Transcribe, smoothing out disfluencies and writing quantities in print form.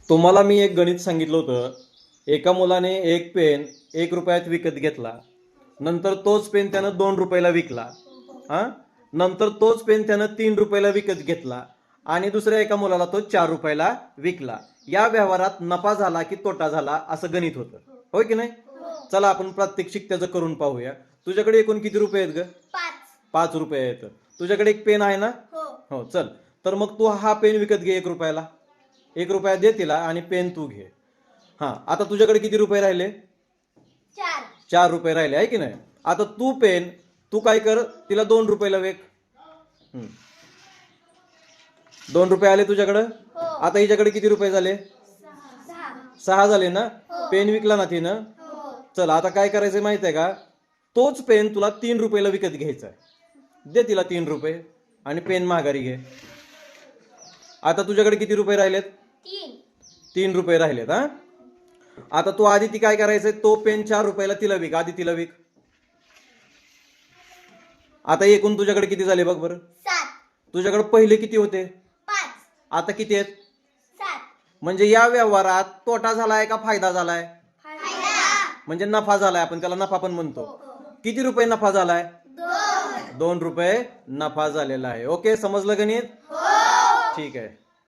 तुम्हाला मी एक गणित सांगितलं होतं. एका मुलाने एक पेन 1 रुपयात विकत घेतला. नंतर तोच पेन त्यानं 2 रुपयाला विकला. हा, नंतर तोच पेन त्यानं 3 रुपयाला विकत घेतला आणि दुसऱ्या एका मुलाला तो 4 रुपयाला विकला. या व्यवहारात नफा झाला की तोटा झाला असं गणित होतं, होय की नाही? चला आपण प्रात्यक्षिक त्याचं करून पाहूया. तुझ्याकडे एकूण किती रुपये आहेत ग? 5 रुपये आहेत. तुझ्याकडे एक पेन आहे ना? हो, चल. तर मग तू हा पेन विकत घे 1 रुपयाला. 1 रुपया दे तिला आणि पेन तू घे. हा, आता तुझ्याकडे किती रुपये राहिले? 4 रुपये राहिले, आहे की नाही? आता तू काय कर, तिला 2 रुपयाला विक. 2 रुपये आले तुझ्याकडं. आता हिच्याकडे किती रुपये झाले? 6 झाले ना? पेन विकला ना तिनं. चल, आता काय करायचं माहित आहे का? तोच पेन तुला 3 रुपयाला विकत घ्यायचा आहे. दे तिला 3 रुपये आणि पेन माघारी घे. आता तुझ्याकडे किती रुपये राहिलेत? 3 रुपये राहिलेत. हा, आता तू आधी ती काय करायचंय, तो पेन 4 रुपयाला तिला विक. आधी तिला विक. आता एकूण तुझ्याकडे किती झाले बघ बरं. तुझ्याकडे पहिले किती होते? आता किती आहेत? म्हणजे या व्यवहारात तोटा झालाय का फायदा झालाय? म्हणजे नफा झालाय. आपण त्याला नफा पण म्हणतो. किती रुपये नफा झालाय? 2 रुपये नफा झालेला आहे. ओके, समजलं गणित? ठीक आहे.